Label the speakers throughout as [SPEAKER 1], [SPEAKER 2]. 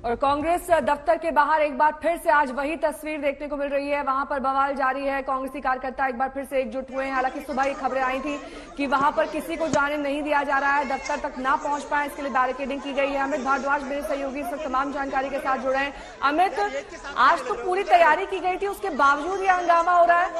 [SPEAKER 1] और कांग्रेस दफ्तर के बाहर एक बार फिर से आज वही तस्वीर देखने को मिल रही है। वहां पर बवाल जारी है। कांग्रेसी कार्यकर्ता एक बार फिर से एकजुट हुए हैं। हालांकि सुबह ही खबरें आई थी कि वहां पर किसी को जाने नहीं दिया जा रहा है, दफ्तर तक ना पहुंच पाए, इसके लिए बैरिकेडिंग की गई है। अमित भारद्वाज मेरे सहयोगी इस वक्त तमाम जानकारी के साथ जुड़े हैं। अमित, आज तो पूरी तैयारी की गई थी, उसके बावजूद यह हंगामा हो रहा है।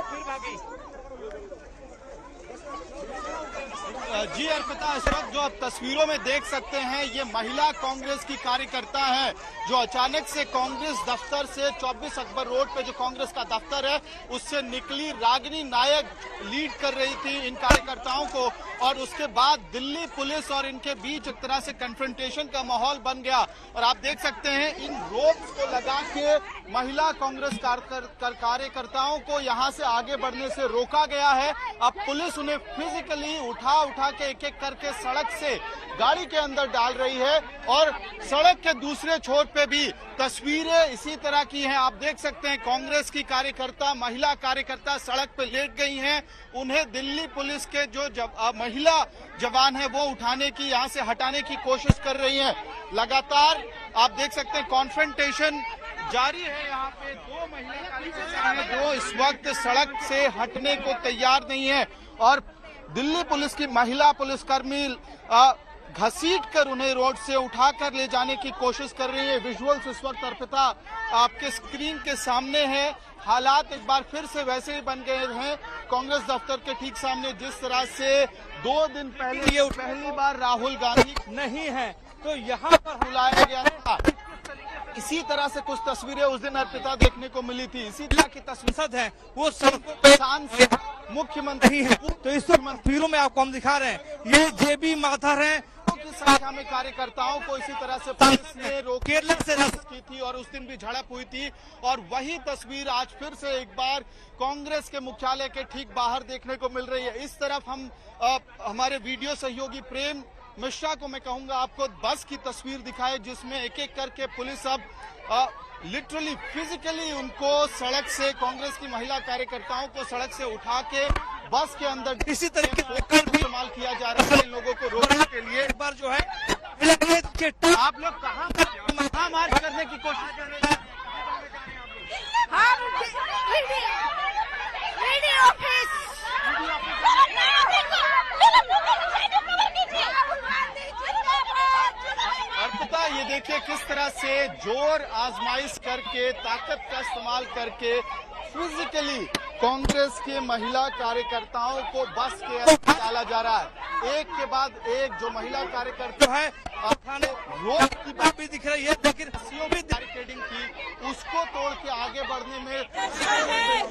[SPEAKER 2] जी अर्पिता, इस वक्त जो आप तस्वीरों में देख सकते हैं ये महिला कांग्रेस की कार्यकर्ता है जो अचानक से कांग्रेस दफ्तर से 24 अकबर रोड पे जो कांग्रेस का दफ्तर है उससे निकली। रागिनी नायक लीड कर रही थी इन कार्यकर्ताओं को और उसके बाद दिल्ली पुलिस और इनके बीच एक तरह से कन्फ्रंटेशन का माहौल बन गया। और आप देख सकते हैं इन रोप्स को लगा के महिला कांग्रेस कार्यकर्ताओं को यहाँ से आगे बढ़ने से रोका गया है। अब पुलिस उन्हें फिजिकली उठा के एक एक करके सड़क से गाड़ी के अंदर डाल रही है और सड़क के दूसरे छोर पे भी तस्वीरें इसी तरह की हैं। आप देख सकते हैं कांग्रेस की कार्यकर्ता, महिला कार्यकर्ता सड़क पे लेट गई हैं। उन्हें दिल्ली पुलिस के जो महिला जवान है वो उठाने की, यहाँ से हटाने की कोशिश कर रही हैं। लगातार आप देख सकते हैं कॉन्फ्रंटेशन जारी है। यहाँ पे दो महिला कार्यकर्ता हैं जो इस वक्त सड़क से हटने को तैयार नहीं है और दिल्ली पुलिस की महिला पुलिसकर्मी घसीट कर उन्हें रोड से उठाकर ले जाने की कोशिश कर रही है। विजुअल्स इस वक्त अर्पिता आपके स्क्रीन के सामने है। हालात एक बार फिर से वैसे ही बन गए हैं कांग्रेस दफ्तर के ठीक सामने, जिस तरह से 2 दिन पहले ये पहली बार राहुल गांधी नहीं है तो यहाँ पर बुलाया गया था। इसी तरह से कुछ तस्वीरें उस दिन अर्पिता देखने को मिली थी। इसी तरह की तस्वीर है वो किसान से मुख्यमंत्री है। तो इस तस्वीरों में आपको हम दिखा रहे हैं ये जेबी माथर है की संख्या में कार्यकर्ताओं को इसी तरह से पुलिस ने केरल से अरेस्ट की थी और उस दिन भी झड़प हुई थी। और वही तस्वीर आज फिर से एक बार कांग्रेस के मुख्यालय के ठीक बाहर देखने को मिल रही है। इस तरफ हम हमारे वीडियो सहयोगी प्रेम मिश्रा को मैं कहूंगा आपको बस की तस्वीर दिखाए जिसमें एक एक करके पुलिस अब लिटरली फिजिकली उनको सड़क से, कांग्रेस की महिला कार्यकर्ताओं को सड़क से उठा के बस के अंदर इसी तरीके से इस्तेमाल किया जा रहा है इन लोगों को रोकने के लिए। एक बार जो है आप लोग कहाँ मार्च करने की कोशिश कर रहे हैं? अर्पिता, ये देखिए किस तरह से जोर आजमाइश करके, ताकत का इस्तेमाल करके फिजिकली कांग्रेस के महिला कार्यकर्ताओं को बस के अंदर डाला जा रहा है। एक के बाद एक जो महिला कार्यकर्ता है रोड की बात भी दिख रही है, लेकिन सीओ भी बैरिकेडिंग की उसको तोड़ के आगे बढ़ने में दिल्ली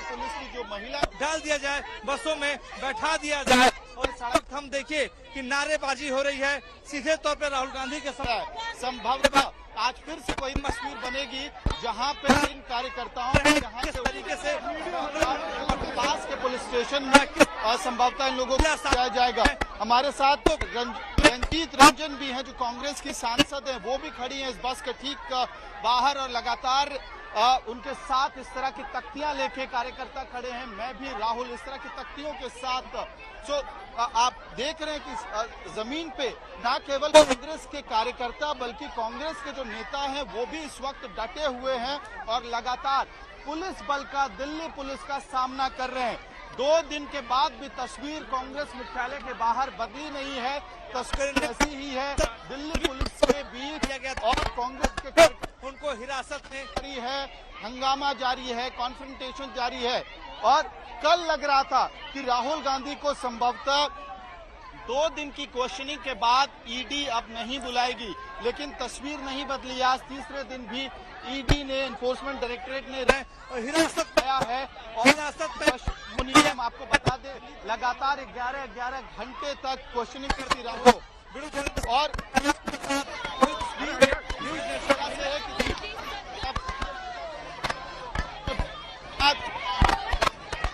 [SPEAKER 2] पुलिस की जो महिला डाल दिया जाए, बसों में बैठा दिया जाए और सड़क हम देखिए कि नारेबाजी हो रही है। सीधे तौर पर राहुल गांधी के संभवतः आज फिर से कोई तस्वीर बनेगी जहां पे इन कार्यकर्ताओं को यहाँ से तरीके से पास के पुलिस स्टेशन में संभवतः इन लोगों को लाया जाएगा। हमारे साथ तो रंजीत रंजन भी हैं जो कांग्रेस की सांसद हैं, वो भी खड़ी हैं इस बस के ठीक बाहर और लगातार उनके साथ इस तरह की तख्तियां लेके कार्यकर्ता खड़े हैं। मैं भी राहुल इस तरह की तख्तियों के साथ आप देख रहे हैं कि जमीन पे न केवल कांग्रेस के कार्यकर्ता बल्कि कांग्रेस के जो नेता हैं वो भी इस वक्त डटे हुए हैं और लगातार पुलिस बल का, दिल्ली पुलिस का सामना कर रहे हैं। 2 दिन के बाद भी तस्वीर कांग्रेस मुख्यालय के बाहर बदली नहीं है, तस्वीर ऐसी ही है। दिल्ली पुलिस के बीच और कांग्रेस के उनको हिरासत में करी है, हंगामा जारी है, कॉन्फ्रंटेशन जारी है। और कल लग रहा था कि राहुल गांधी को संभवतः 2 दिन की क्वेश्चनिंग के बाद ईडी अब नहीं बुलाएगी, लेकिन तस्वीर नहीं बदली। आज तीसरे दिन भी ईडी ने, एनफोर्समेंट डायरेक्टरेट ने हिरासत लिया है और हिरासत में हम आपको बता दें लगातार 11 घंटे तक क्वेश्चनिंग करती रहो और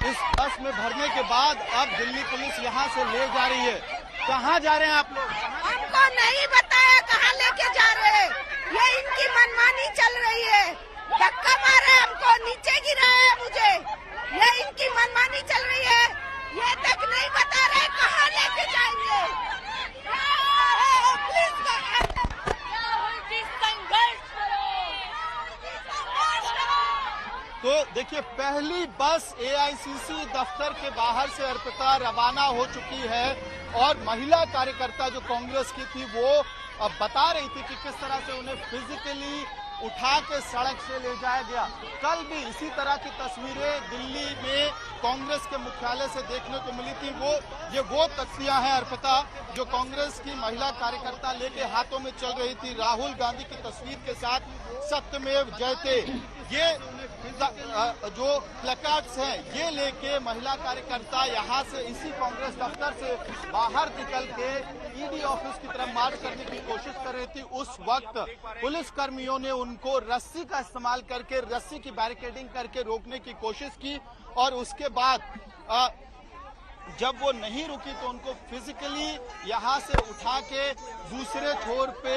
[SPEAKER 2] इस बस में भरने के बाद अब दिल्ली पुलिस यहाँ से ले जा रही है। कहाँ जा रहे हैं आप लोग?
[SPEAKER 3] हमको नहीं बताया कहाँ लेके जा रहे हैं, ये इनकी मनमानी चल रही है। धक्का मारे हमको, नीचे गिरा है मुझे, ये इनकी मनमानी चल रही है। ये तक नहीं बता रहे कहाँ लेके जाएंगे।
[SPEAKER 2] देखिए, पहली बस एआईसीसी दफ्तर के बाहर से अर्पिता रवाना हो चुकी है और महिला कार्यकर्ता जो कांग्रेस की थी वो बता रही थी कि किस तरह से उन्हें फिजिकली उठा के सड़क से ले जाया गया। कल भी इसी तरह की तस्वीरें दिल्ली में कांग्रेस के मुख्यालय से देखने को मिली थी। वो तस्वीरें हैं अर्पिता जो कांग्रेस की महिला कार्यकर्ता लेके हाथों में चल रही थी राहुल गांधी की तस्वीर के साथ सत्यमेव जयते। ये जो प्लेकार्ड्स हैं ये लेके महिला कार्यकर्ता यहाँ से इसी कांग्रेस दफ्तर से बाहर निकल के ईडी ऑफिस की तरफ मार्च करने की कोशिश कर रही थी। उस वक्त पुलिस कर्मियों ने उनको रस्सी का इस्तेमाल करके रस्सी की बैरिकेडिंग करके रोकने की कोशिश की और उसके बाद जब वो नहीं रुकी तो उनको फिजिकली यहाँ से उठा के दूसरे छोर पे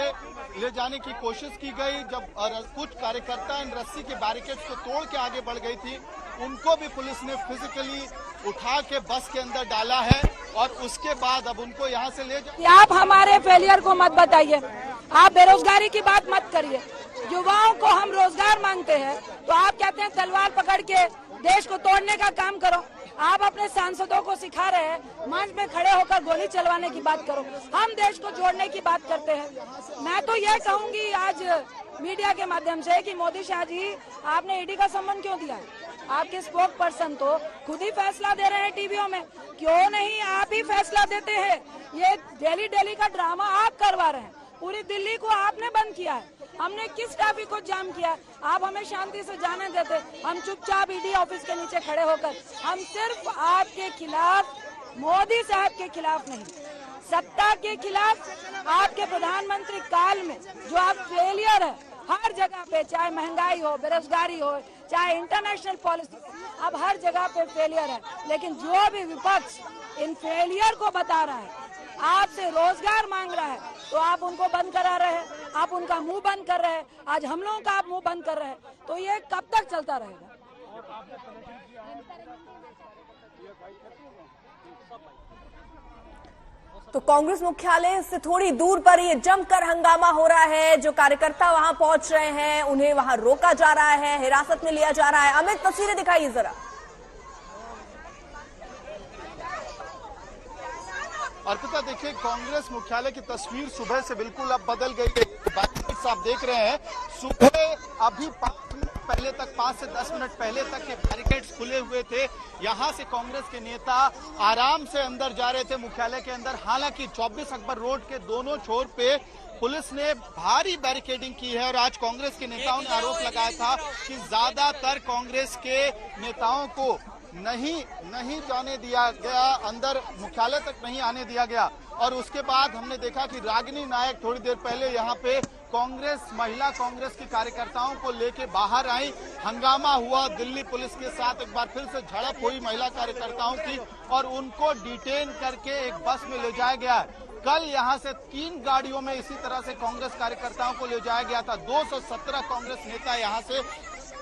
[SPEAKER 2] ले जाने की कोशिश की गई। जब कुछ कार्यकर्ता इन रस्सी के बैरिकेड्स को तोड़ के आगे बढ़ गई थी, उनको भी पुलिस ने फिजिकली उठा के बस के अंदर डाला है और उसके बाद अब उनको यहाँ से ले जा।
[SPEAKER 4] आप हमारे फेलियर को मत बताइए, आप बेरोजगारी की बात मत करिए। युवाओं को हम रोजगार मांगते हैं तो आप कहते हैं तलवार पकड़ के देश को तोड़ने का काम करो। आप अपने सांसदों को सिखा रहे हैं मंच में खड़े होकर गोली चलवाने की बात करो, हम देश को जोड़ने की बात करते हैं। मैं तो ये कहूंगी आज मीडिया के माध्यम से कि मोदी शाह जी आपने ईडी का सम्मान क्यों दिया है? आपके स्पोक पर्सन तो खुद ही फैसला दे रहे हैं टीवीओं में, क्यों नहीं आप ही फैसला देते हैं? ये डेली का ड्रामा आप करवा रहे हैं, पूरी दिल्ली को आपने बंद किया है। हमने किस ट्रैफिक को जाम किया? आप हमें शांति से जाने देते, हम चुपचाप ईडी ऑफिस के नीचे खड़े होकर हम सिर्फ आपके खिलाफ, मोदी साहब के खिलाफ नहीं, सत्ता के खिलाफ, आपके प्रधानमंत्री काल में जो आप फेलियर है हर जगह पे, चाहे महंगाई हो, बेरोजगारी हो, चाहे इंटरनेशनल पॉलिसी, अब हर जगह पे फेलियर है। लेकिन जो भी विपक्ष इन फेलियर को बता रहा है, आपसे रोजगार मांग रहा है, तो आप उनको बंद करा रहे हैं, आप उनका मुंह बंद कर रहे हैं। आज हम लोगों का आप मुंह बंद कर रहे हैं, तो ये कब तक चलता रहेगा?
[SPEAKER 1] तो कांग्रेस मुख्यालय से थोड़ी दूर पर ये जमकर हंगामा हो रहा है। जो कार्यकर्ता वहां पहुंच रहे हैं उन्हें वहां रोका जा रहा है, हिरासत में लिया जा रहा है। अमित, तस्वीरें दिखाइए जरा।
[SPEAKER 2] अर्पिता, देखिए, कांग्रेस मुख्यालय की तस्वीर सुबह से बिल्कुल अब बदल गई है। आप देख रहे हैं सुबह अभी 5 से 10 मिनट पहले तक के बैरिकेड्स खुले हुए थे। यहां से कांग्रेस के नेता आराम से अंदर जा रहे थे मुख्यालय के अंदर। हालांकि 24 अकबर रोड के दोनों छोर पे पुलिस ने भारी बैरिकेडिंग की है और आज कांग्रेस के नेताओं ने आरोप लगाया था कि ज्यादातर कांग्रेस के नेताओं को नहीं जाने दिया गया, अंदर मुख्यालय तक नहीं आने दिया गया। और उसके बाद हमने देखा कि रागिनी नायक थोड़ी देर पहले यहाँ पे महिला कांग्रेस की कार्यकर्ताओं को लेके बाहर आई। हंगामा हुआ, दिल्ली पुलिस के साथ एक बार फिर से झड़प हुई महिला कार्यकर्ताओं की और उनको डिटेन करके एक बस में ले जाया गया। कल यहाँ से 3 गाड़ियों में इसी तरह से कांग्रेस कार्यकर्ताओं को ले जाया गया था। 217 कांग्रेस नेता यहाँ से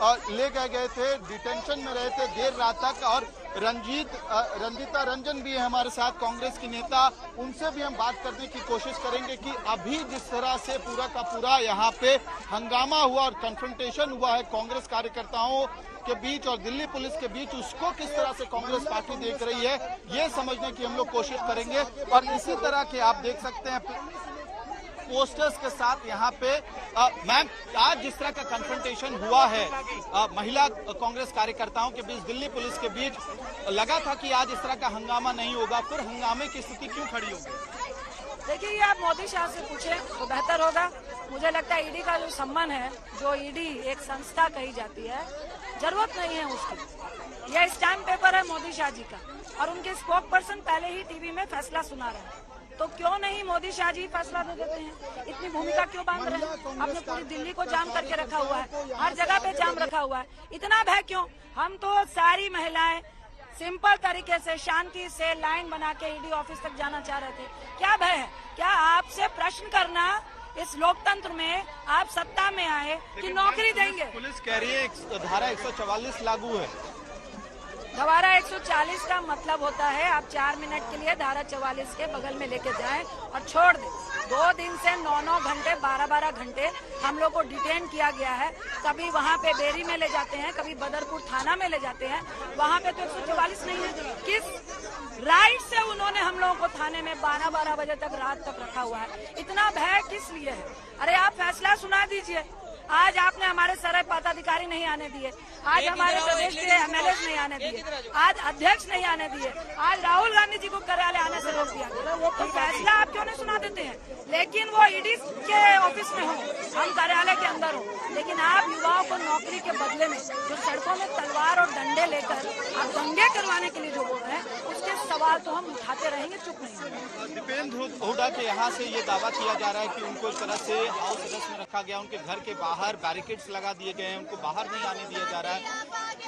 [SPEAKER 2] ले गए थे, डिटेंशन में रहे थे देर रात तक। और रंजीता रंजन भी है हमारे साथ, कांग्रेस की नेता, उनसे भी हम बात करने की कोशिश करेंगे कि अभी जिस तरह से पूरा का पूरा यहाँ पे हंगामा हुआ और कन्फ्रंटेशन हुआ है कांग्रेस कार्यकर्ताओं के बीच और दिल्ली पुलिस के बीच, उसको किस तरह से कांग्रेस पार्टी देख रही है ये समझने की हम लोग कोशिश करेंगे। और इसी तरह के आप देख सकते हैं पोस्टर्स के साथ यहाँ पे मैम, आज जिस तरह का कन्फ्रंटेशन हुआ है महिला कांग्रेस कार्यकर्ताओं के बीच, दिल्ली पुलिस के बीच, लगा था कि आज इस तरह का हंगामा नहीं होगा, फिर हंगामे की स्थिति क्यों खड़ी होगी?
[SPEAKER 4] देखिए, ये आप मोदी शाह से पूछें तो बेहतर होगा। मुझे लगता है ईडी का जो सम्मान है, जो ईडी एक संस्था कही जाती है, जरूरत नहीं है उसकी। यह स्टैम्प पेपर है मोदी शाह जी का और उनके स्पोक पर्सन पहले ही टीवी में फैसला सुना रहे हैं, तो क्यों नहीं मोदी शाह जी फैसला दे देते हैं? इतनी भूमिका क्यों बांध रहे हैं? आपने पूरी दिल्ली को जाम करके रखा हुआ है, हर जगह पे जाम रखा हुआ है, इतना भय क्यों? हम तो सारी महिलाएं सिंपल तरीके से शांति से लाइन बना के ईडी ऑफिस तक जाना चाह रहे थे। क्या भय है? क्या आपसे प्रश्न करना इस लोकतंत्र में आप सत्ता में आए कि नौकरी देंगे?
[SPEAKER 2] पुलिस कह रही है धारा 144 लागू है।
[SPEAKER 4] धारा 140 का मतलब होता है आप 4 मिनट के लिए धारा 44 के बगल में लेके जाएं और छोड़ दें। 2 दिन से 9-9 घंटे 12-12 घंटे हम लोग को डिटेन किया गया है। कभी वहाँ पे बेरी में ले जाते हैं, कभी बदरपुर थाना में ले जाते हैं। वहाँ पे तो 144 नहीं है। किस राइट से उन्होंने हम लोगों को थाने में 12-12 बजे तक रात तक रखा हुआ है? इतना भय किस लिए है? अरे आप फैसला सुना दीजिए। आज आपने हमारे सारे पदाधिकारी नहीं आने दिए, आज हमारे प्रदेश के एमएलए नहीं आने दिए, आज अध्यक्ष नहीं आने दिए, आज राहुल गांधी जी को कार्यालय आने से रोक दिया गया। तो फैसला आप क्यों नहीं सुना देते हैं? लेकिन वो ईडी के ऑफिस में हो, हम कार्यालय के अंदर हो, लेकिन आप युवाओं को नौकरी के बदले में जो सड़कों में तलवार और डंडे लेकर आप दंगे करवाने के लिए जो बोल रहे हैं, उसके सवाल तो हम उठाते रहेंगे, चुप नहीं।
[SPEAKER 2] दीपेंद्र हुड्डा के यहाँ से ये दावा किया जा रहा है कि उनको इस तरह से हाउस अरेस्ट में रखा गया, उनके घर के बाहर बैरिकेड्स लगा दिए गए हैं, उनको बाहर नहीं आने दिया जा रहा है।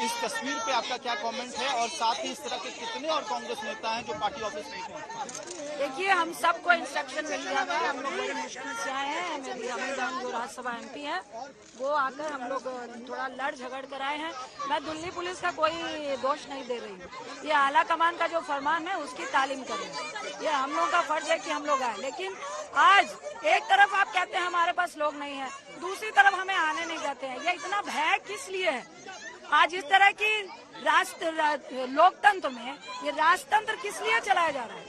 [SPEAKER 2] इस तस्वीर पे आपका क्या कमेंट है? और साथ ही इस तरह के कितने और कांग्रेस नेता हैं जो पार्टी ऑफिस नहीं पहुंचते?
[SPEAKER 4] देखिए, हम सबको इंस्ट्रक्शन मिल गया है, हम लोग बड़ी मुश्किल से आए हैं। मेरी अमीर जो राज्यसभा MP है वो आकर हम लोग थोड़ा लड़ झगड़ कर आए हैं। मैं दिल्ली पुलिस का कोई दोष नहीं दे रही हूँ, ये आला कमान का जो फरमान है उसकी तालीम कर रहे हैं। ये हम लोगों का फर्ज है कि हम लोग आए, लेकिन आज एक तरफ आप कहते हैं हमारे पास लोग नहीं है, दूसरी तरफ हमें आने नहीं देते हैं। ये इतना भय किस लिए है? आज इस तरह की लोकतंत्र में ये राजतंत्र किस लिए चलाया जा रहा है?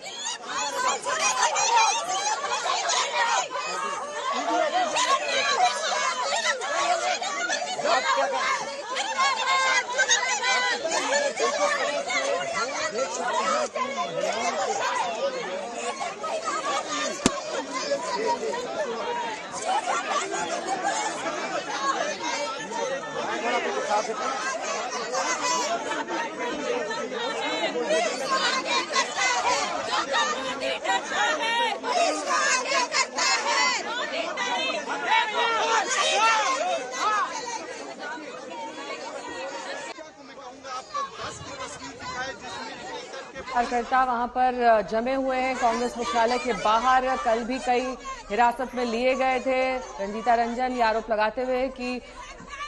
[SPEAKER 1] कार्यकर्ता वहां पर जमे हुए हैं कांग्रेस मुख्यालय के बाहर। कल भी कई हिरासत में लिए गए थे। रंजीता रंजन ये आरोप लगाते हुए कि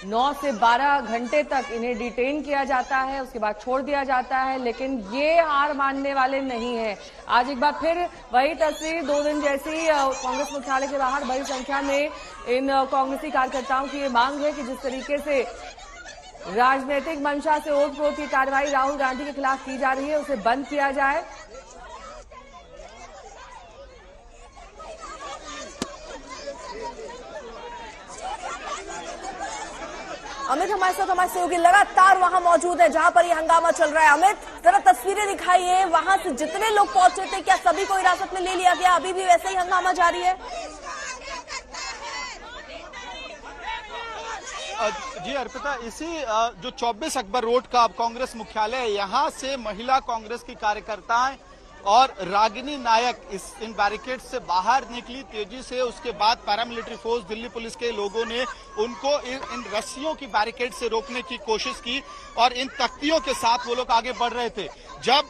[SPEAKER 1] 9 से 12 घंटे तक इन्हें डिटेन किया जाता है, उसके बाद छोड़ दिया जाता है, लेकिन ये हार मानने वाले नहीं है। आज एक बार फिर वही तस्वीर, 2 दिन जैसी कांग्रेस मुख्यालय के बाहर बड़ी संख्या में इन कांग्रेसी कार्यकर्ताओं की ये मांग है कि जिस तरीके से राजनीतिक मंशा से ओत-प्रोत की कार्रवाई राहुल गांधी के खिलाफ की जा रही है, उसे बंद किया जाए।
[SPEAKER 5] अमित हमारे साथ, हमारे सहयोगी लगातार वहां मौजूद है जहां पर ये हंगामा चल रहा है। अमित, जरा तस्वीरें दिखाइए, वहां से जितने लोग पहुंचे थे क्या सभी को हिरासत में ले लिया गया? अभी भी वैसे ही हंगामा जारी है?
[SPEAKER 2] जी अर्पिता, इसी जो 24 अकबर रोड का कांग्रेस मुख्यालय है, यहाँ से महिला कांग्रेस की कार्यकर्ताएं और रागिनी नायक इन बैरिकेड से बाहर निकली तेजी से। उसके बाद पैरामिलिट्री फोर्स, दिल्ली पुलिस के लोगों ने उनको इन रस्सियों की बैरिकेड से रोकने की कोशिश की और इन तख्तियों के साथ वो लोग आगे बढ़ रहे थे। जब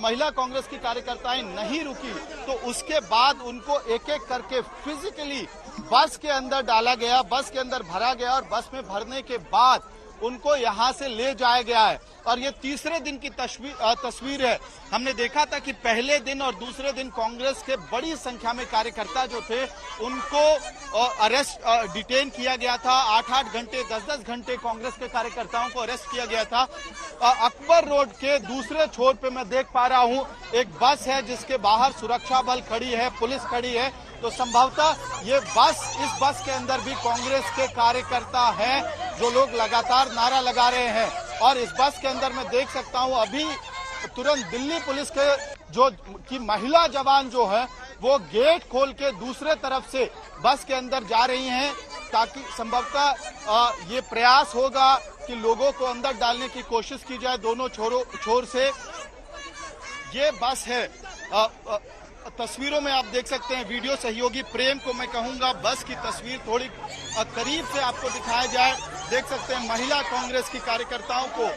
[SPEAKER 2] महिला कांग्रेस की कार्यकर्ताएं नहीं रुकी तो उसके बाद उनको एक एक करके फिजिकली बस के अंदर डाला गया, बस के अंदर भरा गया और बस में भरने के बाद उनको यहां से ले जाया गया है। और ये तीसरे दिन की तस्वीर है। हमने देखा था कि पहले दिन और दूसरे दिन कांग्रेस के बड़ी संख्या में कार्यकर्ता जो थे उनको डिटेन किया गया था। 8-8 घंटे 10-10 घंटे कांग्रेस के कार्यकर्ताओं को अरेस्ट किया गया था। अकबर रोड के दूसरे छोर पे मैं देख पा रहा हूं एक बस है जिसके बाहर सुरक्षा बल खड़ी है, पुलिस खड़ी है। तो संभवतः ये इस बस के अंदर भी कांग्रेस के कार्यकर्ता हैं जो लोग लगातार नारा लगा रहे हैं। और इस बस के अंदर मैं देख सकता हूं अभी तुरंत दिल्ली पुलिस के महिला जवान जो है वो गेट खोल के दूसरे तरफ से बस के अंदर जा रही हैं, ताकि संभवतः ये प्रयास होगा कि लोगों को अंदर डालने की कोशिश की जाए दोनों छोर से। ये बस है, तस्वीरों में आप देख सकते हैं। वीडियो सहयोगी प्रेम को मैं कहूंगा बस की तस्वीर थोड़ी करीब से आपको दिखाया जाए। देख सकते हैं महिला कांग्रेस की कार्यकर्ताओं को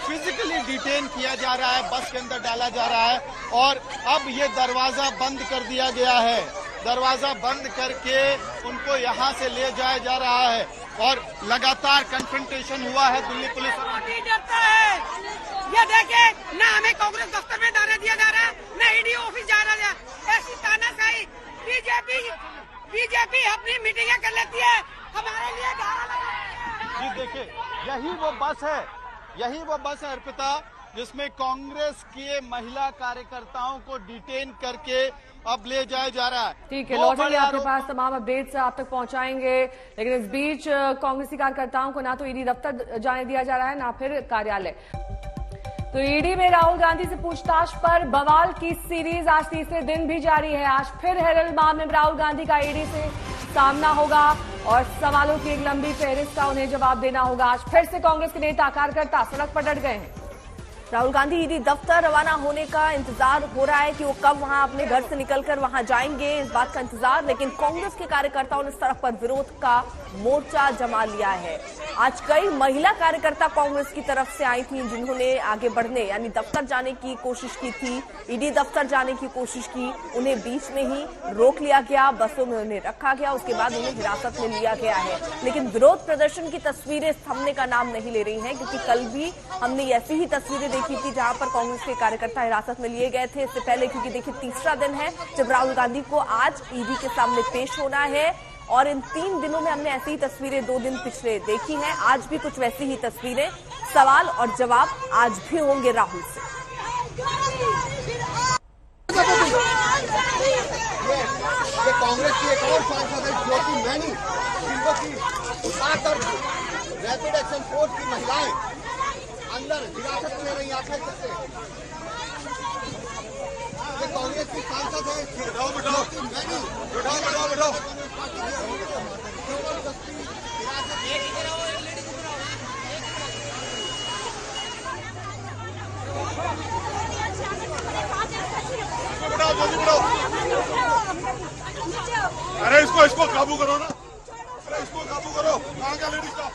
[SPEAKER 2] फिजिकली डिटेन किया जा रहा है, बस के अंदर डाला जा रहा है और अब ये दरवाजा बंद कर दिया गया है। दरवाजा बंद करके उनको यहाँ से ले जाया जा रहा है और लगातार कन्फ्रंटेशन हुआ है दिल्ली पुलिस।
[SPEAKER 3] ये देखिए, ना हमें कांग्रेस दफ्तर में जाने दिया जा रहा है, ना ईडी ऑफिस जाना जा रहा है। ऐसी तानाशाही बीजेपी बीजेपी अपनी मीटिंगें कर लेती है, हमारे लिए
[SPEAKER 2] जी देखिए, यही वो बस है अर्पिता, जिसमें कांग्रेस के महिला कार्यकर्ताओं को डिटेन करके अब ले जाया जा रहा है।
[SPEAKER 1] ठीक है, लौटेंगे आपके पास तमाम अपडेट्स आप तक पहुंचाएंगे। लेकिन इस बीच कांग्रेसी कार्यकर्ताओं को ना तो ईडी दफ्तर जाने दिया जा रहा है, ना फिर कार्यालय। तो ईडी में राहुल गांधी से पूछताछ पर बवाल की सीरीज आज तीसरे दिन भी जारी है। आज फिर हेरल मामले में राहुल गांधी का ईडी से सामना होगा और सवालों की एक लंबी फहरिस्त का उन्हें जवाब देना होगा। आज फिर से कांग्रेस के नेता कार्यकर्ता सड़क पर डट गए हैं।
[SPEAKER 5] राहुल गांधी ईडी दफ्तर रवाना होने का इंतजार हो रहा है कि वो कब वहां अपने घर से निकलकर वहां जाएंगे, इस बात का इंतजार। लेकिन कांग्रेस के कार्यकर्ताओं ने सड़क पर विरोध का मोर्चा जमा लिया है। आज कई महिला कार्यकर्ता कांग्रेस की तरफ से आई थी, जिन्होंने आगे बढ़ने यानी दफ्तर जाने की कोशिश की थी, ईडी दफ्तर जाने की कोशिश की। उन्हें बीच में ही रोक लिया गया, बसों में उन्हें रखा गया, उसके बाद उन्हें हिरासत में लिया गया है। लेकिन विरोध प्रदर्शन की तस्वीरें थमने का नाम नहीं ले रही हैं, क्योंकि कल भी हमने ऐसी ही तस्वीरें देखी थी जहां पर कांग्रेस के कार्यकर्ता हिरासत में लिए गए थे। इससे पहले, क्योंकि देखिए तीसरा दिन है जब राहुल गांधी को आज ईडी के सामने पेश होना है, और इन 3 दिनों में हमने ऐसी ही तस्वीरें 2 दिन पिछले देखी हैं। आज भी कुछ वैसी ही तस्वीरें, सवाल और जवाब आज भी होंगे राहुल से।
[SPEAKER 6] ये कांग्रेस की एक और सांसद है ज्योति मैनी, जिनको की उठाकर रैपिड एक्शन फोर्स की महिलाएं अंदर हिरासत में रही। आप देख सकते हैं, ये कांग्रेस की सांसद है ज्योति मैनी।
[SPEAKER 7] अरे इसको काबू करो ना, अरे इसको काबू करो। कहाँ का लेडीज का?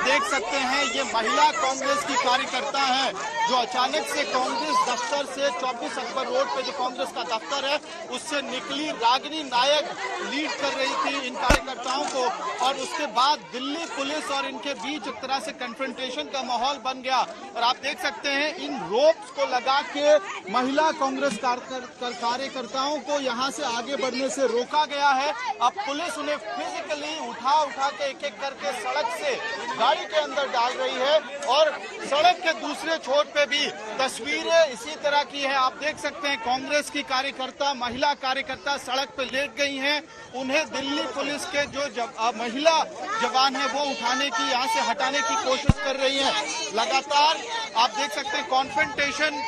[SPEAKER 2] देख सकते हैं, ये महिला कांग्रेस की कार्यकर्ता है जो अचानक से कांग्रेस दफ्तर से 24 अकबर रोड पे जो कांग्रेस का दफ्तर है उससे निकली। रागिनी नायक लीड कर रही थी इन कार्यकर्ताओं को, और उसके बाद दिल्ली पुलिस और इनके बीच एक तरह से कन्फ्रंटेशन का माहौल बन गया। और आप देख सकते हैं, इन रोप्स को लगा के महिला कांग्रेस कार्यकर्ताओं को यहाँ से आगे बढ़ने से रोका गया है। अब पुलिस उन्हें फिजिकली उठा के एक एक करके सड़क से गाड़ी के अंदर डाल रही है, और सड़क के दूसरे छोर पे भी तस्वीरें इसी तरह की है। आप देख सकते हैं, कांग्रेस की कार्यकर्ता, महिला कार्यकर्ता सड़क पे लेट गई हैं। उन्हें दिल्ली पुलिस के जो महिला जवान है वो उठाने की, यहाँ से हटाने की कोशिश कर रही है। लगातार आप देख सकते हैं कॉन्फ्रंटेशन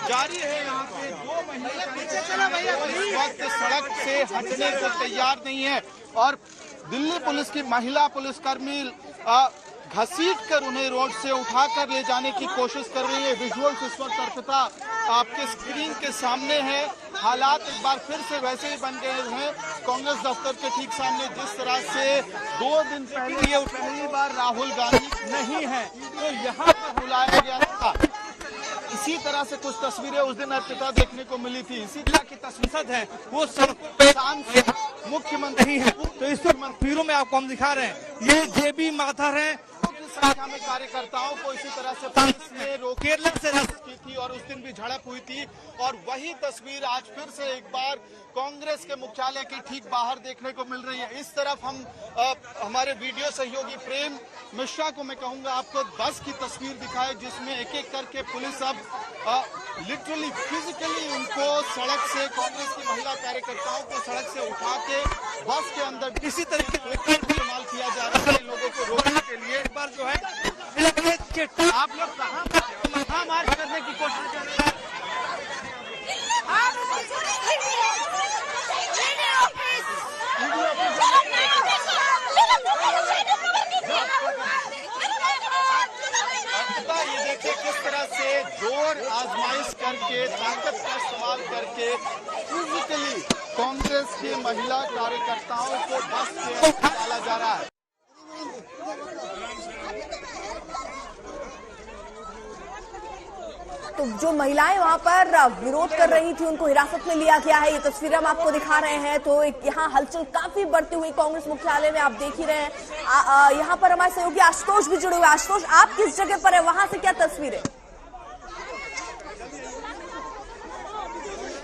[SPEAKER 2] जारी है। यहाँ पे 2 महिला इस वक्त सड़क से हटने को तैयार नहीं है, और दिल्ली पुलिस की महिला पुलिसकर्मी घसीट कर उन्हें रोड से उठाकर ले जाने की कोशिश कर रही है। विजुअल्स इस वक्त अर्पिता आपके स्क्रीन के सामने है। हालात एक बार फिर से वैसे ही बन गए हैं कांग्रेस दफ्तर के ठीक सामने, जिस तरह से 2 दिन पहले ये पहली बार राहुल गांधी नहीं है तो यहाँ पर बुलाया गया था। इसी तरह से कुछ तस्वीरें उस दिन अर्पिता देखने को मिली थी। इसी तरह की तस्वीर है, वो सड़कों पे मुख्यमंत्री है।
[SPEAKER 8] तो इस तस्वीरों में आपको हम दिखा रहे हैं, ये जेबी माथर है।
[SPEAKER 2] संख्या में कार्यकर्ताओं को इसी तरह से पुलिस ने केरल से अरेस्ट की थी, और उस दिन भी झड़प हुई थी। और वही तस्वीर आज फिर से एक बार कांग्रेस के मुख्यालय की ठीक बाहर देखने को मिल रही है। इस तरफ हम हमारे वीडियो सहयोगी प्रेम मिश्रा को मैं कहूंगा आपको बस की तस्वीर दिखाए, जिसमें एक एक करके पुलिस अब लिटरली फिजिकली उनको सड़क से, कांग्रेस की महिला कार्यकर्ताओं को सड़क से उठा के बस के अंदर किसी तरीके से इस्तेमाल किया जा रहा है लोगों को रोकने के लिए। एक बार जो है आप लोग कहाँ मार्च करने की कोशिश कर रहे हैं? ये देखिए किस तरह से जोर आजमाइश करके, ताकत का इस्तेमाल करके फिजिकली कांग्रेस की महिला कार्यकर्ताओं को बस से निकाला जा रहा है।
[SPEAKER 5] तो जो महिलाएं वहां पर विरोध कर रही थी उनको हिरासत में लिया गया है। ये तस्वीरें हम आपको दिखा रहे हैं। तो यहाँ हलचल काफी बढ़ती हुई कांग्रेस मुख्यालय में आप देख ही रहे हैं। यहाँ पर हमारे सहयोगी आशुतोष भी जुड़े हुए। आशुतोष, आप किस जगह पर है, वहां से क्या तस्वीरें?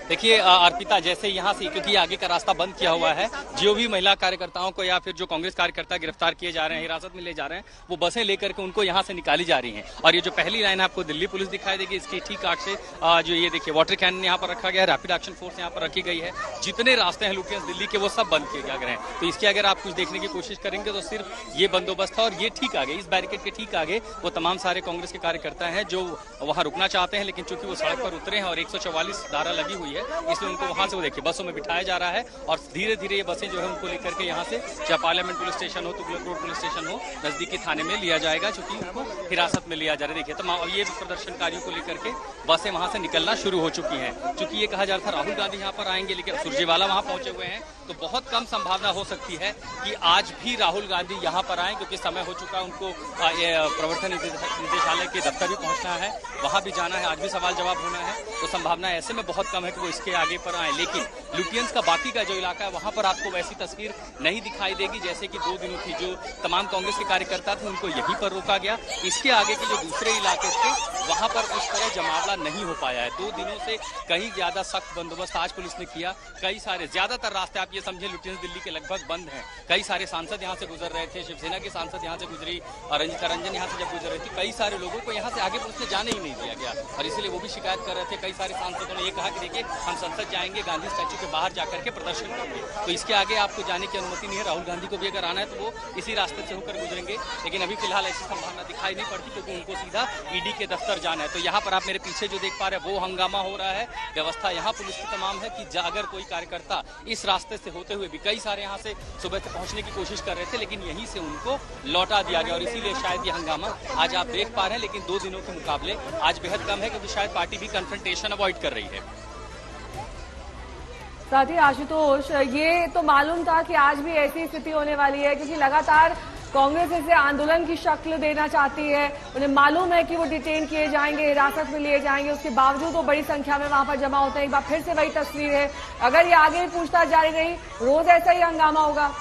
[SPEAKER 9] देखिए अर्पिता, जैसे यहाँ से क्योंकि आगे का रास्ता बंद किया हुआ है, जो भी महिला कार्यकर्ताओं को या फिर जो कांग्रेस कार्यकर्ता गिरफ्तार किए जा रहे हैं, हिरासत में ले जा रहे हैं, वो बसें लेकर के उनको यहाँ से निकाली जा रही हैं। और ये जो पहली लाइन आपको दिल्ली पुलिस दिखाई देगी, इसकी ठीक आगे से जो ये देखिए वाटर कैनन यहाँ पर रखा गया है, रैपिड एक्शन फोर्स यहाँ पर रखी गई है। जितने रास्ते हैं लुटियंस दिल्ली के वो सब बंद किए गए हैं। तो इसके अगर आप कुछ देखने की कोशिश करेंगे तो सिर्फ ये बंदोबस्त था। और ये ठीक आगे, इस बैरिकेड के ठीक आगे वो तमाम सारे कांग्रेस के कार्यकर्ता हैं जो वहाँ रुकना चाहते हैं, लेकिन चूंकि वो सड़क पर उतरे हैं और 144 धारा लगी हुई है, इसलिए उनको वहां से वो देखिए बसों में बिठाया जा रहा है। और धीरे धीरे ये बसें जो है उनको लेकर के यहाँ से चाहे पार्लियामेंट पुलिस स्टेशन हो, तुगलक रोड पुलिस स्टेशन हो, नजदीकी थाने में लिया जाएगा, चूंकि उनको हिरासत में लिया जा रहा है। देखिए तो ये प्रदर्शनकारियों को लेकर के बसें वहां से निकलना शुरू हो चुकी हैं। चूंकि ये कहा जा रहा था राहुल गांधी यहाँ पर आएंगे, लेकिन सुरजेवाला वहां पहुंचे हुए हैं, तो बहुत कम संभावना हो सकती है कि आज भी राहुल गांधी यहाँ पर आए, क्योंकि समय हो चुका है। उनको प्रवर्तन निदेशालय के दफ्तर भी पहुंचना है, वहां भी जाना है, आज भी सवाल जवाब होना है। तो संभावना ऐसे में बहुत कम है कि वो इसके आगे पर आए। लेकिन लुटियंस का बाकी का जो इलाका है वहां पर आपको वैसी तस्वीर नहीं दिखाई देगी जैसे कि 2 दिनों थी। जो तमाम कांग्रेस के कार्यकर्ता थे उनको यहीं पर रोका गया। इसके आगे के जो दूसरे इलाके थे वहां पर उस तरह जमावड़ा नहीं हो पाया है। 2 दिनों से कहीं ज्यादा सख्त बंदोबस्त आज पुलिस ने किया। कई सारे ज्यादातर रास्ते आप ये समझे लुटियंस दिल्ली के लगभग बंद हैं। कई सारे सांसद यहाँ से गुजर रहे थे, शिवसेना के सांसद यहाँ से गुजरी और रंजिता रंजन यहाँ से जब गुजर रही थी, कई सारे लोगों को यहाँ से आगे पुलिस ने जाने ही नहीं दिया गया। और इसलिए वो भी शिकायत कर रहे थे। कई सारे सांसदों ने ये कहा कि देखिए हम संसद जाएंगे, गांधी स्टैच्यू के बाहर जाकर के प्रदर्शन करेंगे, तो इसके आगे आपको जाने की अनुमति नहीं है। राहुल गांधी को भी अगर आना है तो वो इसी रास्ते से होकर गुजरेंगे। लेकिन अभी फिलहाल ऐसी संभावना दिखाई नहीं पड़ती, क्योंकि उनको सीधा ईडी के दफ्तर जाना है। तो यहाँ पर आप मेरे पीछे जो देख पा रहे हैं वो हंगामा हो रहा है। व्यवस्था यहाँ पुलिस की तमाम है कि अगर कोई कार्यकर्ता इस रास्ते से होते हुए भी, कई सारे यहाँ से सुबह से पहुंचने की कोशिश कर रहे थे, लेकिन यहीं से उनको लौटा दिया गया। और इसीलिए शायद ये हंगामा आज आप देख पा रहे हैं। लेकिन 2 दिनों के मुकाबले आज बेहद कम है, क्योंकि शायद पार्टी भी कन्फ्रंटेशन अवॉइड कर रही है।
[SPEAKER 1] साथ ही आशुतोष, ये तो मालूम था कि आज भी ऐसी स्थिति होने वाली है, क्योंकि लगातार कांग्रेस इसे आंदोलन की शक्ल देना चाहती है। उन्हें मालूम है कि वो डिटेन किए जाएंगे, हिरासत में लिए जाएंगे, उसके बावजूद वो बड़ी संख्या में वहां पर जमा होते हैं। एक बार फिर से वही तस्वीर है। अगर ये आगे पूछताछ जारी रही, रोज ऐसा ही हंगामा होगा।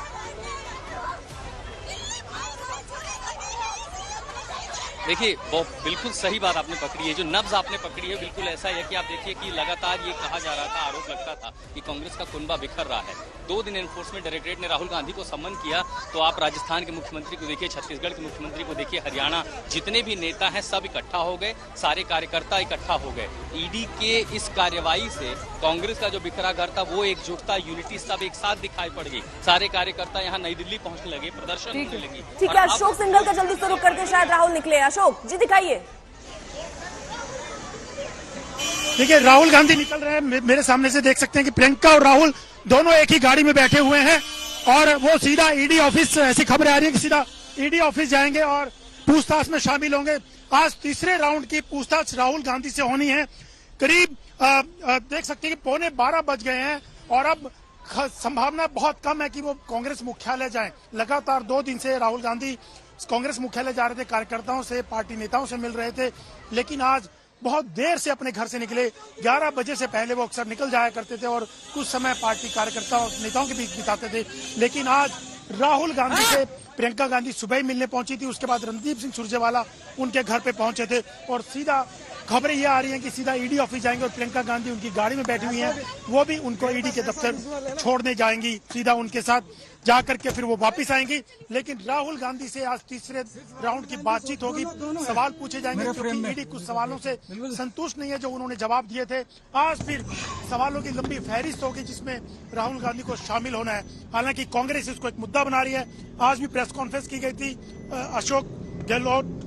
[SPEAKER 9] देखिए वो बिल्कुल सही बात आपने पकड़ी है, जो नब्ज आपने पकड़ी है बिल्कुल ऐसा है कि आप देखिए कि लगातार ये कहा जा रहा था, आरोप लगता था कि कांग्रेस का कुनबा बिखर रहा है। 2 दिन एनफोर्समेंट डायरेक्टरेट ने राहुल गांधी को सम्मन किया, तो आप राजस्थान के मुख्यमंत्री को देखिए, छत्तीसगढ़ के मुख्यमंत्री को देखिए, हरियाणा जितने भी नेता हैं सब इकट्ठा हो गए, सारे कार्यकर्ता इकट्ठा हो गए। ईडी के इस कार्रवाई से कांग्रेस का जो बिखरा घर था वो एकजुटता, यूनिटी सब एक साथ दिखाई पड़ गई। सारे कार्यकर्ता यहाँ नई दिल्ली पहुंचने लगे, प्रदर्शन होने लगी।
[SPEAKER 5] ठीक है, अशोक सिंघल का जल्दी से रुक करके शायद राहुल निकले। अशोक जी दिखाइए।
[SPEAKER 10] देखिए राहुल गांधी निकल रहे हैं, मेरे सामने से देख सकते हैं कि प्रियंका और राहुल दोनों एक ही गाड़ी में बैठे हुए हैं और वो सीधा ईडी ऑफिस, ऐसी खबरें आ रही है कि सीधा ईडी ऑफिस जाएंगे और पूछताछ में शामिल होंगे। आज तीसरे राउंड की पूछताछ राहुल गांधी से होनी है। करीब देख सकते हैं कि 11:15 बज गए हैं और अब संभावना बहुत कम है कि वो कांग्रेस मुख्यालय जाएं। लगातार 2 दिन से राहुल गांधी कांग्रेस मुख्यालय जा रहे थे, कार्यकर्ताओं से, पार्टी नेताओं से मिल रहे थे, लेकिन आज बहुत देर से अपने घर से निकले। 11 बजे से पहले वो अक्सर निकल जाया करते थे और कुछ समय पार्टी कार्यकर्ताओं और नेताओं के बीच बिताते थे। लेकिन आज राहुल गांधी से प्रियंका गांधी सुबह ही मिलने पहुंची थी, उसके बाद रणदीप सिंह सुरजेवाला उनके घर पे पहुंचे थे और सीधा खबरें ये आ रही हैं कि सीधा ईडी ऑफिस जाएंगे और प्रियंका गांधी उनकी गाड़ी में बैठी हुई हैं, वो भी उनको ईडी के दफ्तर छोड़ने जाएंगी। सीधा उनके साथ जाकर के फिर वो वापस आएंगी। लेकिन राहुल गांधी से आज तीसरे राउंड की बातचीत होगी, सवाल पूछे जाएंगे, क्योंकि ईडी कुछ सवालों से संतुष्ट नहीं है जो उन्होंने जवाब दिए थे। आज फिर सवालों की लंबी फहरिस्त होगी जिसमें राहुल गांधी को शामिल होना है। हालांकि कांग्रेस इसको एक मुद्दा बना रही है। आज भी प्रेस कॉन्फ्रेंस की गई थी, अशोक गहलोत,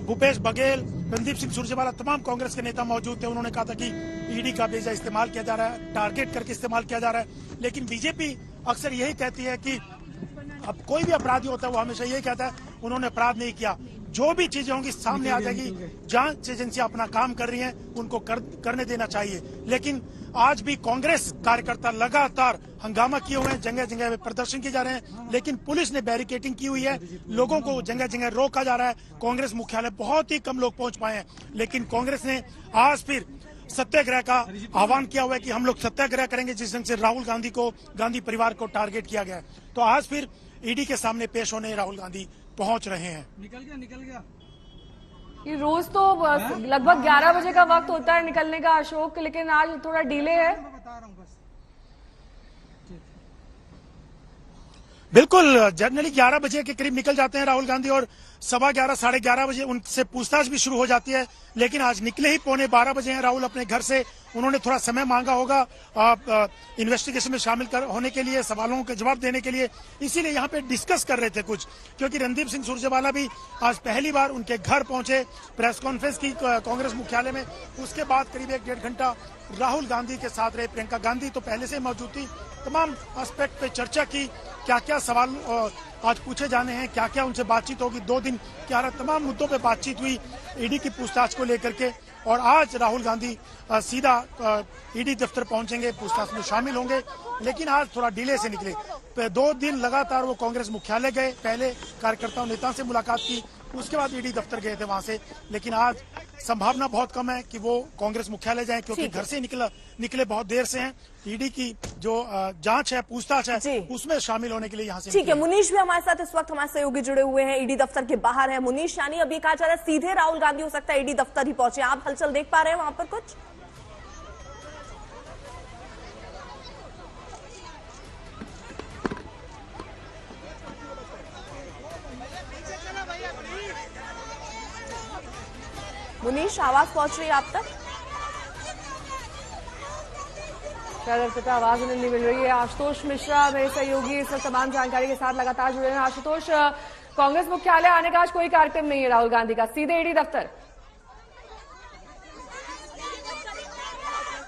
[SPEAKER 10] भूपेश बघेल, रणदीप सिंह सुरजेवाला, तमाम कांग्रेस के नेता मौजूद थे। उन्होंने कहा था कि ईडी का बेजा इस्तेमाल किया जा रहा है, टारगेट करके इस्तेमाल किया जा रहा है। लेकिन बीजेपी अक्सर यही कहती है कि अब कोई भी अपराधी होता है वो हमेशा ये कहता है उन्होंने अपराध नहीं किया। जो भी चीजें होंगी सामने आ जाएगी, जांच एजेंसियां अपना काम कर रही हैं, उनको करने देना चाहिए। लेकिन आज भी कांग्रेस कार्यकर्ता लगातार हंगामा किए हुए हैं, जगह जगह प्रदर्शन किए जा रहे हैं, लेकिन पुलिस ने बैरिकेडिंग की हुई है, लोगों को जगह जगह रोका जा रहा है। कांग्रेस मुख्यालय बहुत ही कम लोग पहुंच पाए हैं, लेकिन कांग्रेस ने आज फिर सत्याग्रह का आह्वान किया हुआ है कि हम लोग सत्याग्रह करेंगे, जिस ढंग से राहुल गांधी को, गांधी परिवार को टारगेट किया गया है। तो आज फिर ईडी के सामने पेश होने राहुल गांधी पहुंच रहे हैं।
[SPEAKER 8] निकल गया।
[SPEAKER 1] ये रोज तो लगभग 11 बजे का वक्त होता है निकलने का अशोक, लेकिन आज थोड़ा डिले है।
[SPEAKER 10] बिल्कुल, जनरली 11 बजे के करीब निकल जाते हैं राहुल गांधी और 11:15 साढ़े 11 बजे उनसे पूछताछ भी शुरू हो जाती है। लेकिन आज निकले ही 11:15 बजे हैं राहुल अपने घर से। उन्होंने थोड़ा समय मांगा होगा इन्वेस्टिगेशन में शामिल होने के लिए, सवालों के जवाब देने के लिए, इसीलिए यहाँ पे डिस्कस कर रहे थे कुछ, क्योंकि रणदीप सिंह सुरजेवाला भी आज पहली बार उनके घर पहुंचे, प्रेस कॉन्फ्रेंस की कांग्रेस मुख्यालय में। उसके बाद करीब 1-1.5 घंटा राहुल गांधी के साथ रहे। प्रियंका गांधी तो पहले से मौजूद थी, तमाम एस्पेक्ट पे चर्चा की, क्या क्या सवाल आज पूछे जाने हैं, क्या क्या उनसे बातचीत होगी, 2 दिन क्या रहा, तमाम मुद्दों पे बातचीत हुई ईडी की पूछताछ को लेकर के। और आज राहुल गांधी सीधा ईडी दफ्तर पहुंचेंगे, पूछताछ में शामिल होंगे। लेकिन आज थोड़ा डिले से निकले, 2 दिन लगातार वो कांग्रेस मुख्यालय गए, पहले कार्यकर्ताओं नेताओं से मुलाकात की, उसके बाद ईडी दफ्तर गए थे वहां से। लेकिन आज संभावना बहुत कम है कि वो कांग्रेस मुख्यालय जाएं, क्योंकि घर से निकले बहुत देर से हैं। ईडी की जो जांच है, पूछताछ है, उसमें शामिल होने के लिए यहाँ से।
[SPEAKER 5] ठीक है, मुनीश भी हमारे साथ इस वक्त हमारे सहयोगी जुड़े हुए हैं, ईडी दफ्तर के बाहर है। मुनीश, यानी अभी कहा जा रहा है सीधे राहुल गांधी हो सकता है ईडी दफ्तर ही पहुंचे, आप हलचल देख पा रहे हैं वहां पर कुछ? मुनीश, आवाज पहुंच रही है आप तक?
[SPEAKER 1] शायद आवाज उन्हें नहीं मिल रही है। आशुतोष मिश्रा मेरे सहयोगी इस तमाम जानकारी के साथ लगातार जुड़े हैं। आशुतोष, कांग्रेस मुख्यालय आने का आज कोई कार्यक्रम नहीं है राहुल गांधी का, सीधे ईडी दफ्तर?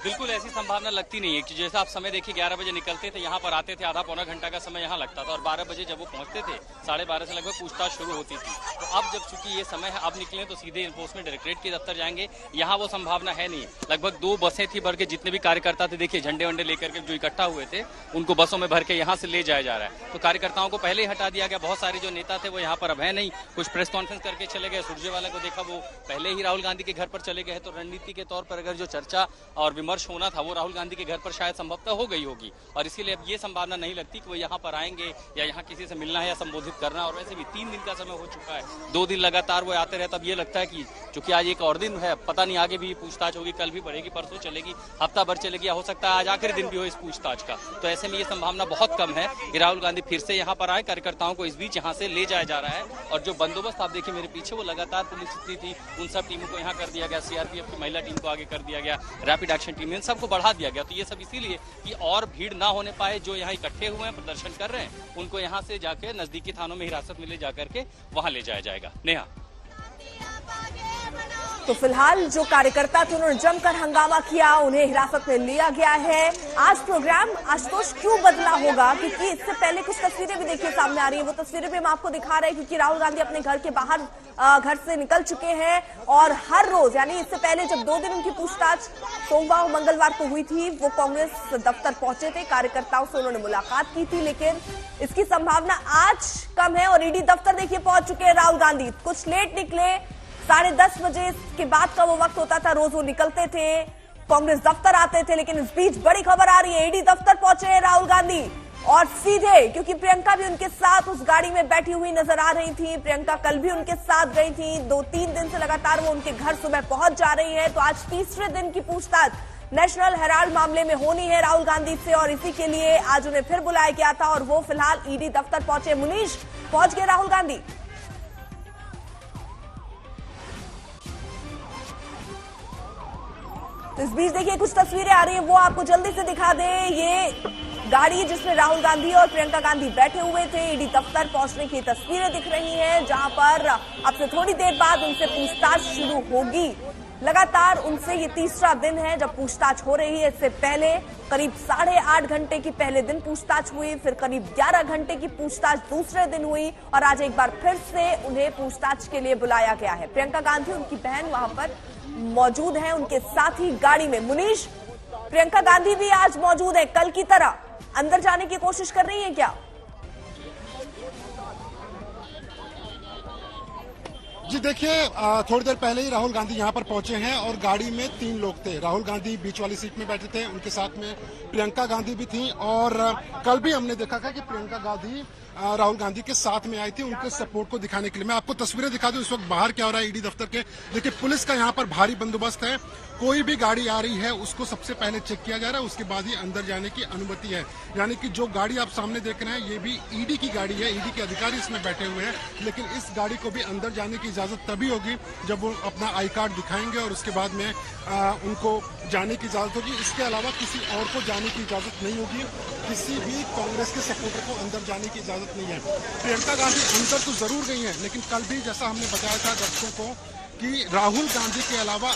[SPEAKER 9] बिल्कुल ऐसी संभावना लगती नहीं है कि जैसे आप समय देखिए 11 बजे निकलते थे, यहाँ पर आते थे, आधा पौना घंटा का समय यहाँ लगता था और 12 बजे जब वो पहुंचते थे 12:30 से लगभग पूछताछ शुरू होती थी। तो अब जब चूंकि ये समय है, अब निकले तो सीधे इन्फोर्समेंट डायरेक्टरेट के दफ्तर जाएंगे, यहाँ वो संभावना है नहीं। लगभग 2 बसें थी भर के, जितने भी कार्यकर्ता थे देखिए झंडे वंडे लेकर के जो इकट्ठा हुए थे, उनको बसों में भर के यहाँ से ले जाया जा रहा है। तो कार्यकर्ताओं को पहले ही हटा दिया गया। बहुत सारे जो नेता थे वो यहाँ पर अब है नहीं, कुछ प्रेस कॉन्फ्रेंस करके चले गए। सुरजेवाला को देखा वो पहले ही राहुल गांधी के घर पर चले गए। तो रणनीति के तौर पर अगर जो चर्चा और विमर्श होना था वो राहुल गांधी के घर पर शायद संभवतः हो गई होगी, और इसीलिए अब ये संभावना नहीं लगती कि वो यहाँ पर आएंगे या यहाँ किसी से मिलना है या संबोधित करना। और वैसे भी 3 दिन का समय हो चुका है, 2 दिन लगातार वो आते रहे। तब ये लगता है कि चूंकि आज एक और दिन है, पता नहीं आगे भी पूछताछ होगी, कल भी बढ़ेगी, परसों चलेगी, हफ्ता भर चलेगी, या हो सकता है आज आखिरी दिन भी हो इस पूछताछ का। तो ऐसे में ये संभावना बहुत कम है कि राहुल गांधी फिर से यहाँ पर आए। कार्यकर्ताओं को इस बीच यहाँ से ले जाया जा रहा है। और जो बंदोबस्त आप देखिए मेरे पीछे, वो लगातार पुलिस थी, उन सब टीमों को यहाँ कर दिया गया, सीआरपीएफ की महिला टीम को आगे कर दिया गया, रैपिड एक्शन टीम, इन सबको बढ़ा दिया गया। तो ये सब इसीलिए कि और भीड़ ना होने पाए। जो यहाँ इकट्ठे हुए हैं, प्रदर्शन कर रहे हैं, उनको यहाँ से जाके नजदीकी थानों में हिरासत में ले जाकर के वहां ले जाया जाएगा। नेहा,
[SPEAKER 5] तो फिलहाल जो कार्यकर्ता थे उन्होंने जमकर हंगामा किया, उन्हें हिरासत में लिया गया है। आज प्रोग्राम आशुतोष क्यों बदला होगा, क्योंकि इससे पहले कुछ तस्वीरें भी देखिए सामने आ रही है। वो तस्वीरें भी हम आपको दिखा रहे हैं, क्योंकि राहुल गांधी अपने घर के बाहर घर से निकल चुके हैं। और हर रोज, यानी इससे पहले जब 2 दिन उनकी पूछताछ सोमवार और मंगलवार को हुई थी, वो कांग्रेस दफ्तर पहुंचे थे, कार्यकर्ताओं से उन्होंने मुलाकात की थी। लेकिन इसकी संभावना आज कम है और ईडी दफ्तर देखिए पहुंच चुके हैं राहुल गांधी। कुछ लेट निकले, 10:30 बजे के बाद का वो वक्त होता था, रोज वो निकलते थे, कांग्रेस दफ्तर आते थे। लेकिन इस बीच बड़ी खबर आ रही है, ईडी दफ्तर पहुंचे हैं राहुल गांधी और सीधे, क्योंकि प्रियंका भी उनके साथ उस गाड़ी में बैठी हुई नजर आ रही थी। प्रियंका कल भी उनके साथ गई थी, 2-3 दिन से लगातार वो उनके घर सुबह पहुंच जा रही है। तो आज तीसरे दिन की पूछताछ नेशनल हेराल्ड मामले में होनी है राहुल गांधी से, और इसी के लिए आज उन्हें फिर बुलाया गया था और वो फिलहाल ईडी दफ्तर पहुंचे। मुनीश, पहुंच गए राहुल गांधी? इस बीच देखिए कुछ तस्वीरें आ रही हैं, वो आपको जल्दी से दिखा दें। ये गाड़ी जिसमें राहुल गांधी और प्रियंका गांधी बैठे हुए थे, ईडी दफ्तर पहुंचने की तस्वीरें दिख रही हैं, जहां पर अब से थोड़ी देर बाद उनसे पूछताछ शुरू होगी। लगातार उनसे ये तीसरा दिन है जब पूछताछ हो रही है। इससे पहले करीब 8.5 घंटे की पहले दिन पूछताछ हुई, फिर करीब 11 घंटे की पूछताछ दूसरे दिन हुई और आज एक बार फिर से उन्हें पूछताछ के लिए बुलाया गया है। प्रियंका गांधी, उनकी बहन वहां पर मौजूद है, उनके साथ ही गाड़ी में। मुनीश, प्रियंका गांधी भी आज मौजूद है, कल की तरह अंदर जाने की कोशिश कर रही है क्या?
[SPEAKER 7] जी देखिए, थोड़ी देर पहले ही राहुल गांधी यहां पर पहुंचे हैं और गाड़ी में 3 लोग थे। राहुल गांधी बीच वाली सीट में बैठे थे, उनके साथ में प्रियंका गांधी भी थी और कल भी हमने देखा था कि प्रियंका गांधी राहुल गांधी के साथ में आई थी उनके सपोर्ट को दिखाने के लिए। मैं आपको तस्वीरें दिखा दूं इस वक्त बाहर क्या हो रहा है ईडी दफ्तर के। देखिए, पुलिस का यहाँ पर भारी बंदोबस्त है, कोई भी गाड़ी आ रही है उसको सबसे पहले चेक किया जा रहा है, उसके बाद ही अंदर जाने की अनुमति है। यानी कि जो गाड़ी आप सामने देख रहे हैं ये भी ईडी की गाड़ी है, ईडी के अधिकारी इसमें बैठे हुए हैं, लेकिन इस गाड़ी को भी अंदर जाने की इजाजत तभी होगी जब वो अपना आई कार्ड दिखाएंगे और उसके बाद में उनको जाने की इजाजत होगी। इसके अलावा किसी और को जाने की इजाजत नहीं होगी, किसी भी कांग्रेस के सपोर्टर को अंदर जाने की इजाजत नहीं है। प्रियंका गांधी अंदर तो जरूर गई हैं, लेकिन कल भी जैसा हमने बताया था दर्शकों को कि राहुल गांधी के अलावा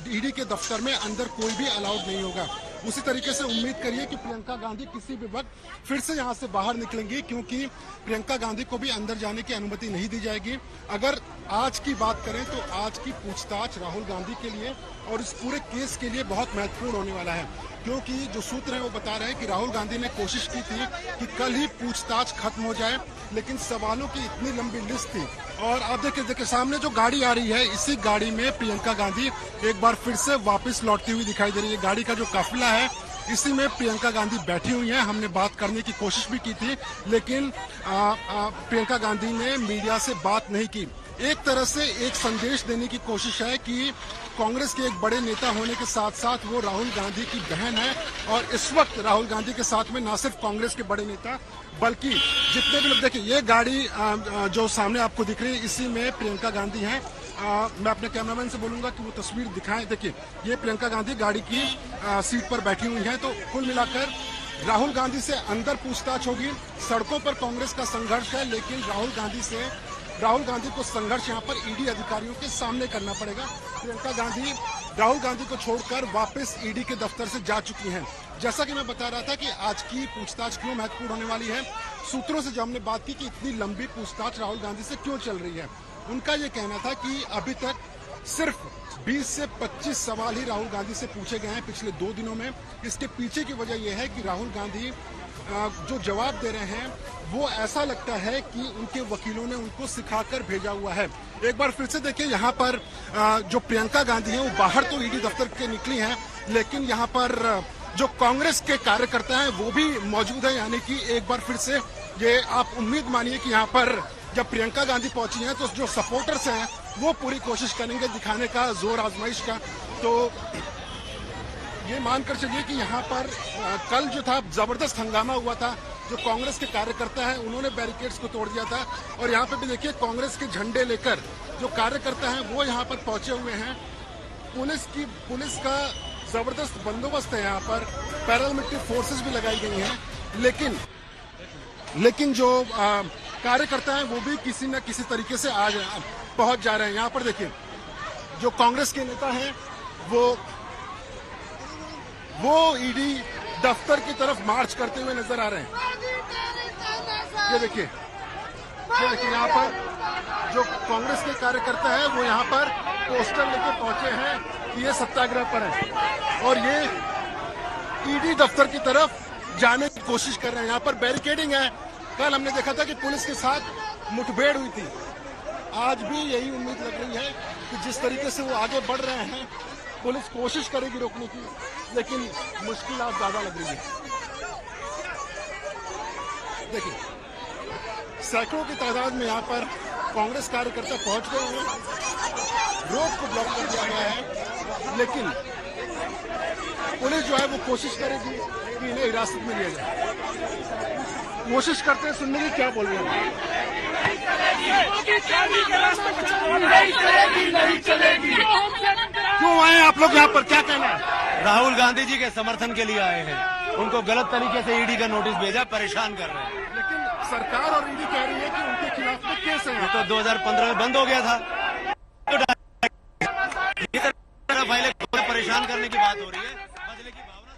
[SPEAKER 7] ईडी के दफ्तर में अंदर कोई भी अलाउड नहीं होगा। उसी तरीके से उम्मीद करिए कि प्रियंका गांधी किसी भी वक्त फिर से यहां से बाहर निकलेंगी, क्योंकि प्रियंका गांधी को भी अंदर जाने की अनुमति नहीं दी जाएगी। अगर आज की बात करें तो आज की पूछताछ राहुल गांधी के लिए और इस पूरे केस के लिए बहुत महत्वपूर्ण होने वाला है, क्योंकि जो सूत्र हैं वो बता रहे हैं कि राहुल गांधी ने कोशिश की थी कि कल ही पूछताछ खत्म हो जाए, लेकिन सवालों की इतनी लंबी लिस्ट थी। और आप देखिए सामने जो गाड़ी आ रही है, इसी गाड़ी में प्रियंका गांधी एक बार फिर से वापस लौटती हुई दिखाई दे रही है। गाड़ी का जो काफिला है इसी में प्रियंका गांधी बैठी हुई हैं। हमने बात करने की कोशिश भी की थी, लेकिन प्रियंका गांधी ने मीडिया से बात नहीं की। एक तरह से एक संदेश देने की कोशिश है कि कांग्रेस के एक बड़े नेता होने के साथ साथ वो राहुल गांधी की बहन है और इस वक्त राहुल गांधी के साथ में न सिर्फ कांग्रेस के बड़े नेता बल्कि जितने भी लोग, देखिए ये गाड़ी जो सामने आपको दिख रही है इसी में प्रियंका गांधी हैं। मैं अपने कैमरामैन से बोलूंगा कि वो तस्वीर दिखाएं। देखिए ये प्रियंका गांधी गाड़ी की सीट पर बैठी हुई हैं। तो कुल मिलाकर राहुल गांधी से अंदर पूछताछ होगी। सड़कों पर कांग्रेस का संघर्ष है, लेकिन राहुल गांधी को संघर्ष यहाँ पर ईडी अधिकारियों के सामने करना पड़ेगा। प्रियंका गांधी राहुल गांधी को छोड़कर वापस ईडी के दफ्तर से जा चुकी हैं। जैसा कि मैं बता रहा था कि आज की पूछताछ क्यों महत्वपूर्ण होने वाली है, सूत्रों से जो हमने बात की कि इतनी लंबी पूछताछ राहुल गांधी से क्यों चल रही है, उनका ये कहना था कि अभी तक सिर्फ 20 से 25 सवाल ही राहुल गांधी से पूछे गए हैं पिछले 2 दिनों में। इसके पीछे की वजह यह है कि राहुल गांधी जो जवाब दे रहे हैं वो ऐसा लगता है कि उनके वकीलों ने उनको सिखाकर भेजा हुआ है। एक बार फिर से देखिए, यहाँ पर जो प्रियंका गांधी हैं वो बाहर तो ईडी दफ्तर के निकली हैं, लेकिन यहाँ पर जो कांग्रेस के कार्यकर्ता हैं वो भी मौजूद हैं। यानी कि एक बार फिर से ये आप उम्मीद मानिए कि यहाँ पर जब प्रियंका गांधी पहुंची हैं तो जो सपोर्टर्स हैं वो पूरी कोशिश करेंगे दिखाने का, जोर आजमाइश का। तो ये मानकर चलिए कि यहाँ पर कल जो था जबरदस्त हंगामा हुआ था। जो कांग्रेस के कार्यकर्ता हैं उन्होंने बैरिकेड्स को तोड़ दिया था और यहाँ पे भी देखिए कांग्रेस के झंडे लेकर जो कार्यकर्ता हैं वो यहाँ पर पहुंचे हुए हैं। पुलिस का जबरदस्त बंदोबस्त है यहाँ पर, पैरामिलिट्री फोर्सेस भी लगाई गई हैं, लेकिन जो कार्यकर्ता हैं वो भी किसी न किसी तरीके से आज पहुंच जा रहे हैं। यहाँ पर देखिए जो कांग्रेस के नेता हैं वो ईडी दफ्तर की तरफ मार्च करते हुए नजर आ रहे हैं। ये देखिए यहाँ पर जो कांग्रेस के कार्यकर्ता हैं वो यहाँ पर पोस्टर लेके पहुंचे हैं कि ये सत्याग्रह पर है और ये ईडी दफ्तर की तरफ जाने की कोशिश कर रहे हैं। यहाँ पर बैरिकेडिंग है। कल हमने देखा था कि पुलिस के साथ मुठभेड़ हुई थी, आज भी यही उम्मीद लग रही है कि जिस तरीके से वो आगे बढ़ रहे हैं पुलिस कोशिश करेगी रोकने की, लेकिन मुश्किल आज ज्यादा लग रही है। देखिए सैकड़ों की तादाद में यहाँ पर कांग्रेस कार्यकर्ता पहुंच गए हैं, रोड को ब्लॉक कर दिया गया है, लेकिन पुलिस जो है वो कोशिश करेगी कि इन्हें हिरासत में लिया जाए। कोशिश करते हैं सुनने की क्या बोल रहे हैं। क्यों आए आप लोग यहाँ पर, क्या कहना है?
[SPEAKER 11] राहुल गांधी जी के समर्थन के लिए आए हैं। उनको गलत तरीके से ईडी का नोटिस भेजा, परेशान कर रहे हैं।
[SPEAKER 7] लेकिन सरकार और ईडी कह रही है कि उनके खिलाफ में केस है।
[SPEAKER 11] ये तो 2015 में बंद हो गया था। फाइलें परेशान करने की बात हो रही है। बदले की भावना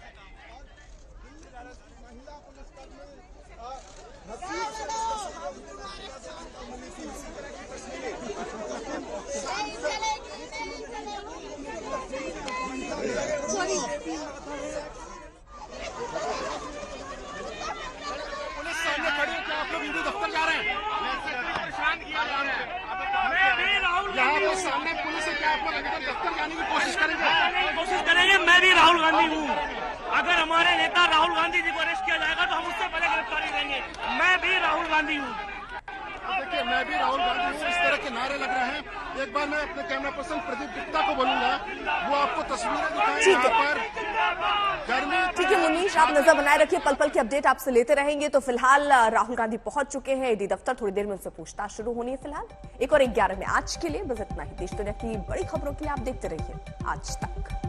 [SPEAKER 7] पुलिस सामने खड़ी है, क्या आप लोग ईडी दफ्तर जा रहे हैं? परेशान किया जा रहा है। यहाँ पर सामने पुलिस है, क्या आप लोग अभी तक दफ्तर जाने की कोशिश करेंगे?
[SPEAKER 12] मैं भी राहुल गांधी हूँ। अगर हमारे नेता राहुल गांधी जी को अरेस्ट किया जाएगा तो हम उससे पहले गिरफ्तारी देंगे। मैं भी राहुल गांधी हूँ।
[SPEAKER 7] देखिए, मैं भी राहुल गांधी हूँ, इस तरह के नारे लग रहे हैं। एक बार मैं अपने कैमरा पर्सन प्रदीप गुप्ता को बोलूंगा, वो आपको तस्वीरें दिखाएं यहाँ पर गर्मी।
[SPEAKER 5] ठीक है मुनीश, आप नजर बनाए रखिए, पल पल की अपडेट आपसे लेते रहेंगे। तो फिलहाल राहुल गांधी पहुंच चुके हैं ईडी दफ्तर, थोड़ी देर में उनसे पूछताछ शुरू होनी है। फिलहाल 1 और 11 में आज के लिए बस इतना ही। देश दुनिया की बड़ी खबरों के लिए आप देखते रहिए आज तक।